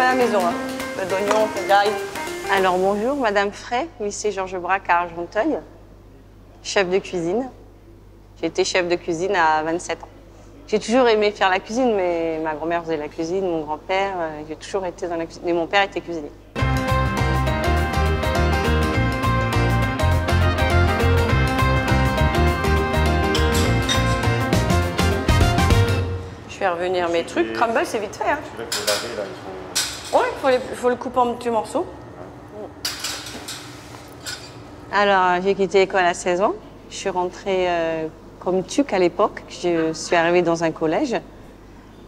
à la maison. Hein. Peu d'oignons, peu d'ail. Alors bonjour, Madame Fray, lycée Georges Braque à Argenteuil, chef de cuisine. J'ai été chef de cuisine à 27 ans. J'ai toujours aimé faire la cuisine, mais ma grand-mère faisait la cuisine, mon grand-père, j'ai toujours été dans la cuisine. Et mon père était cuisinier. Je fais revenir mes trucs. Crumble, c'est vite fait. Hein. Ouais, il faut le couper en petits morceaux. Alors, j'ai quitté l'école à 16 ans. Je suis rentrée comme tuc à l'époque. Je suis arrivée dans un collège.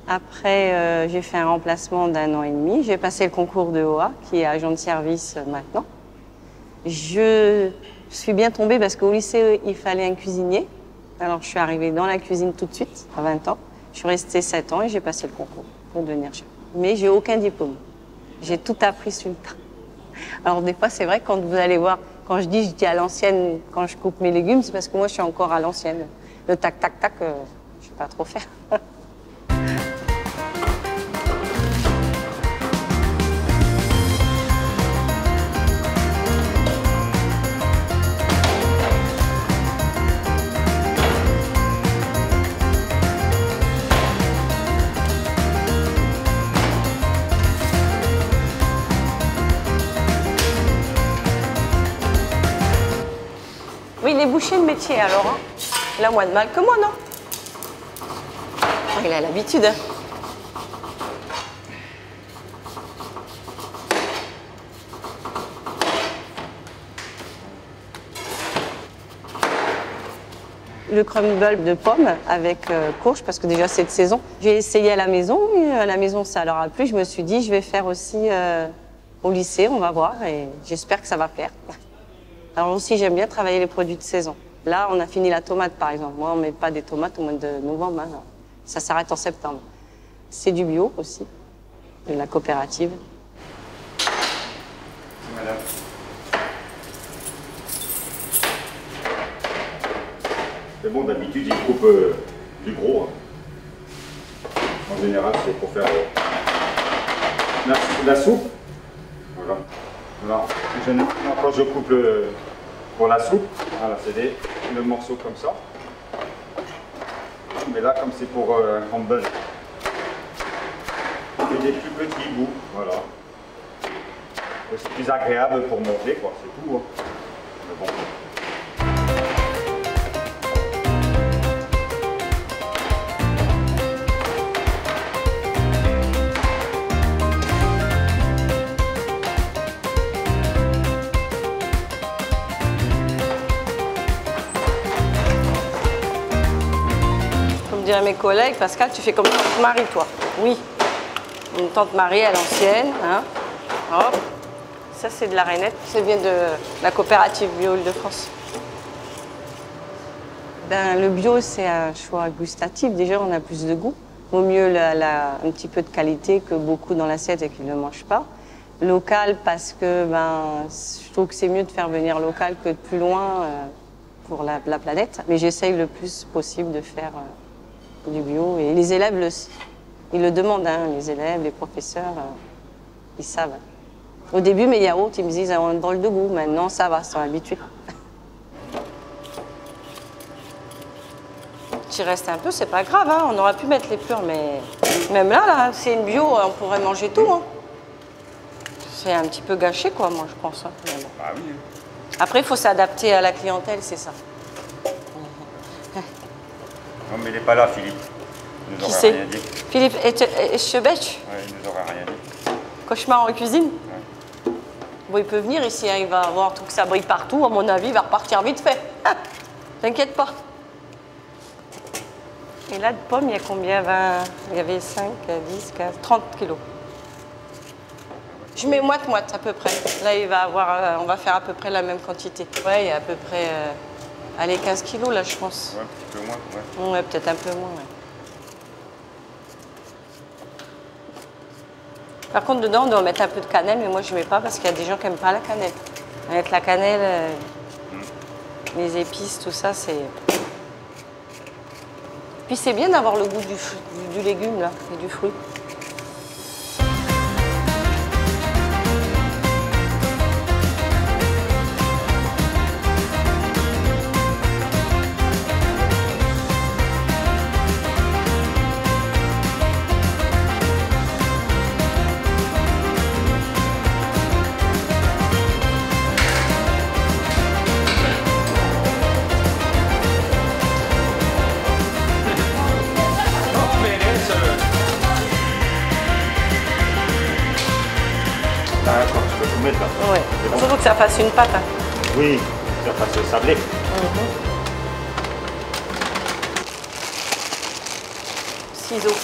Après, j'ai fait un remplacement d'1 an et demi. J'ai passé le concours de OA, qui est agent de service maintenant. Je suis bien tombée parce qu'au lycée, il fallait un cuisinier. Alors, je suis arrivée dans la cuisine tout de suite, à 20 ans. Je suis restée 7 ans et j'ai passé le concours pour devenir chef. Mais j'ai aucun diplôme. J'ai tout appris sur le tas. Alors, des fois, c'est vrai, quand vous allez voir, quand je dis à l'ancienne, quand je coupe mes légumes, c'est parce que moi, je suis encore à l'ancienne. Le tac, tac, tac, je ne sais pas trop faire. Oui, il est bouché le métier alors. Hein. Il a moins de mal que moi, non? Il a l'habitude. Hein. Le crumble de pommes avec courge, parce que déjà c'est de saison. J'ai essayé à la maison, et à la maison ça leur a plu. Je me suis dit, je vais faire aussi au lycée, on va voir, et j'espère que ça va plaire. Alors aussi, j'aime bien travailler les produits de saison. Là, on a fini la tomate, par exemple. Moi, on ne met pas des tomates au mois de novembre. Hein. Ça s'arrête en septembre. C'est du bio aussi, de la coopérative. Madame. C'est bon, d'habitude, ils coupent du gros. Hein. En général, c'est pour faire la soupe. Voilà. Alors, quand je coupe pour la soupe, voilà, c'est le morceau comme ça. Mais là, comme c'est pour un crumble, c'est des plus petits bouts, voilà. C'est plus agréable pour monter, quoi, c'est tout. Hein. Mais bon. Dire à mes collègues, Pascal, tu fais comme tante Marie, toi. Oui, une tante Marie à l'ancienne. Hein. Hop. Ça, c'est de la rainette. Ça vient de la coopérative Bio Île-de-France. Ben, le bio, c'est un choix gustatif. Déjà, on a plus de goût. Vaut mieux un petit peu de qualité que beaucoup dans l'assiette et qu'ils ne mangent pas. Local, parce que ben, je trouve que c'est mieux de faire venir local que de plus loin pour la planète. Mais j'essaye le plus possible de faire du bio. Et les élèves, ils le demandent, hein, les élèves, les professeurs, ils savent. Au début, mes yaourts, ils me disent, on est drôle de goût. Maintenant, ça va, ils sont habitués. S'il reste un peu, c'est pas grave, hein. On aurait pu mettre les pleurs, mais même là, c'est une bio, on pourrait manger tout. Hein. C'est un petit peu gâché, quoi, moi, je pense. Hein. Mais bon. Ah oui. Après, il faut s'adapter à la clientèle, c'est ça. Non, mais il n'est pas là, Philippe. Il nous aurait rien dit. Philippe Eschebech? Oui, il nous aurait rien dit. Cauchemar en cuisine? Ouais. Bon, il peut venir ici, hein, il va voir tout que ça brille partout. À mon avis, il va repartir vite fait. Ah, t'inquiète pas. Et là, de pommes, il y a combien? 20, il y avait 5, 10, 15, 30 kilos. Je mets moite-moite à peu près. Là, il va avoir, on va faire à peu près la même quantité. Ouais, il y a à peu près, allez, 15 kilos là, je pense. Ouais, un petit peu moins, ouais. Ouais, peut-être un peu moins, ouais. Par contre, dedans, on doit mettre un peu de cannelle, mais moi, je ne mets pas parce qu'il y a des gens qui n'aiment pas la cannelle. Avec la cannelle, les épices, tout ça, c'est... Puis c'est bien d'avoir le goût du légume, là, et du fruit. ça fasse une pâte. Hein. Oui, que ça fasse sablé. Ciseaux.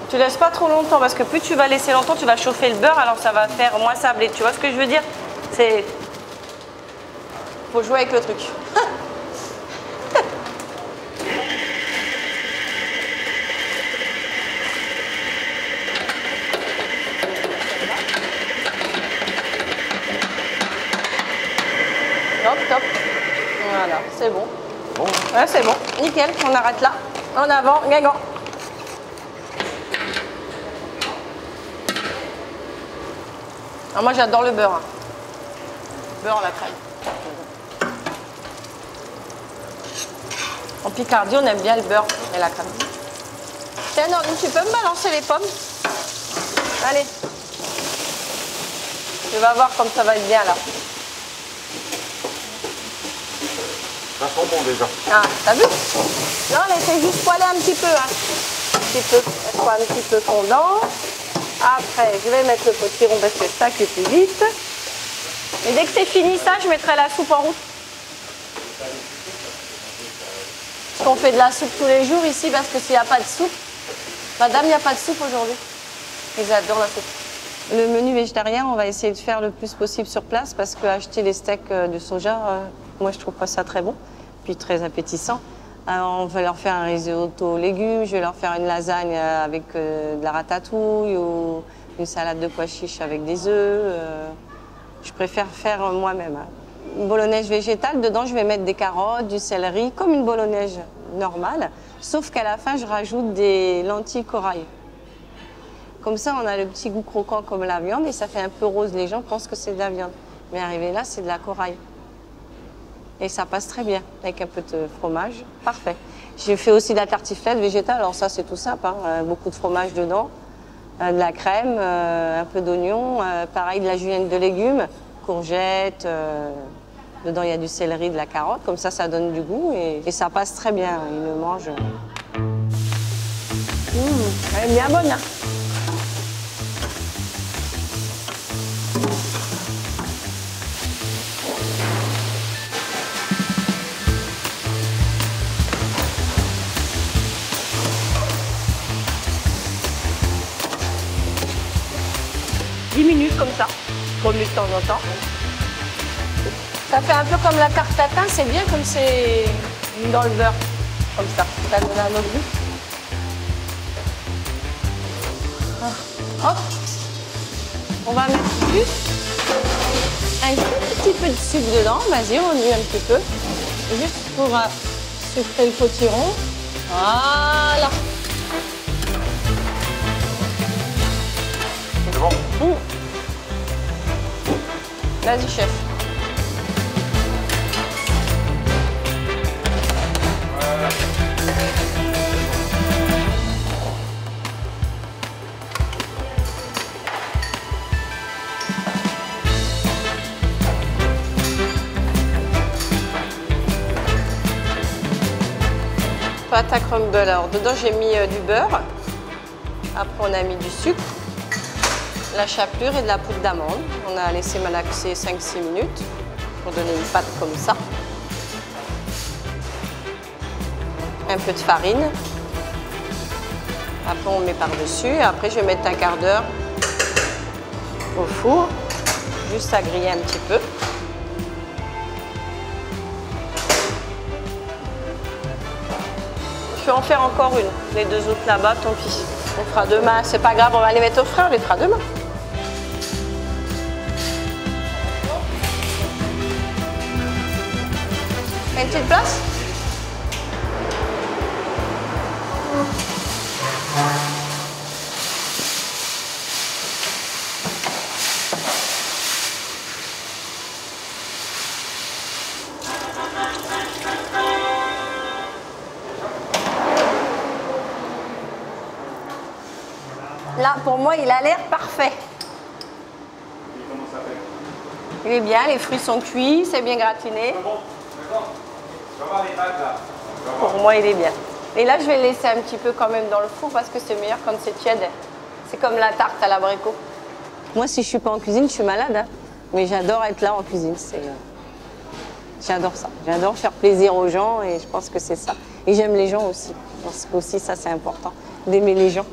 Tu laisses pas trop longtemps parce que plus tu vas laisser longtemps, tu vas chauffer le beurre, alors ça va faire moins sablé. Tu vois ce que je veux dire? C'est... Faut jouer avec le truc. Hop, top. Voilà, c'est bon. Bon. Ouais, c'est bon. Nickel, on arrête là. En avant, Guingamp. Alors moi, j'adore le beurre. Hein. Beurre à la crème. En Picardie, on aime bien le beurre et la crème. Tiens, Nordine, tu peux me balancer les pommes? Allez. Tu vas voir comme ça va être bien là. Ça sent bon déjà. Ah, t'as vu? Non, laissez juste poêler un petit peu. Hein. Un petit peu, qu'elle soit un petit peu fondant. Après, je vais mettre le potiron parce que ça cuit plus vite. Et dès que c'est fini ça, je mettrai la soupe en route. Parce qu'on fait de la soupe tous les jours ici parce que s'il n'y a pas de soupe, madame, il n'y a pas de soupe aujourd'hui. Ils adorent la soupe. Le menu végétarien, on va essayer de faire le plus possible sur place parce que acheter les steaks de soja, moi je trouve pas ça très bon, puis très appétissant. Alors, on va leur faire un risotto aux légumes, je vais leur faire une lasagne avec de la ratatouille ou une salade de pois chiches avec des œufs. Je préfère faire moi-même. Une bolognaise végétale, dedans je vais mettre des carottes, du céleri, comme une bolognaise normale, sauf qu'à la fin je rajoute des lentilles corail. Comme ça on a le petit goût croquant comme la viande et ça fait un peu rose, les gens pensent que c'est de la viande. Mais arrivé là, c'est de la corail. Et ça passe très bien, avec un peu de fromage, parfait. J'ai fait aussi de la tartiflette végétale, alors ça c'est tout simple, hein. Beaucoup de fromage dedans, de la crème, un peu d'oignon, pareil de la julienne de légumes, courgettes, dedans il y a du céleri, de la carotte, comme ça ça donne du goût et ça passe très bien, ils le mangent. Elle est bien bonne, hein. Minutes comme ça, remue de temps en temps. Ça fait un peu comme la tarte tatin, c'est bien comme c'est dans le beurre, comme ça, ça donne un autre goût. Hop, on va mettre juste un petit peu de sucre dedans, vas-y, on remue un petit peu, juste pour sucrer le potiron. Voilà. C'est bon. Vas-y, chef. Pâte à crumble. Alors, dedans, j'ai mis du beurre. Après, on a mis du sucre, la chapelure et de la poudre d'amande. On a laissé malaxer 5-6 minutes pour donner une pâte comme ça. Un peu de farine. Après, on met par-dessus. Après, je vais mettre un quart d'heure au four, juste à griller un petit peu. Je vais en faire encore une. Les deux autres là-bas, tant pis. On fera demain. C'est pas grave, on va les mettre au frais, on les fera demain. Une petite place? Là, pour moi, il a l'air parfait. Il est bien, les fruits sont cuits, c'est bien gratiné. Pour moi, il est bien. Et là, je vais le laisser un petit peu quand même dans le four parce que c'est meilleur quand c'est tiède. C'est comme la tarte à l'abricot. Moi, si je suis pas en cuisine, je suis malade. Hein. Mais j'adore être là en cuisine. J'adore ça. J'adore faire plaisir aux gens et je pense que c'est ça. Et j'aime les gens aussi. Je pense qu'aussi, ça, c'est important, d'aimer les gens.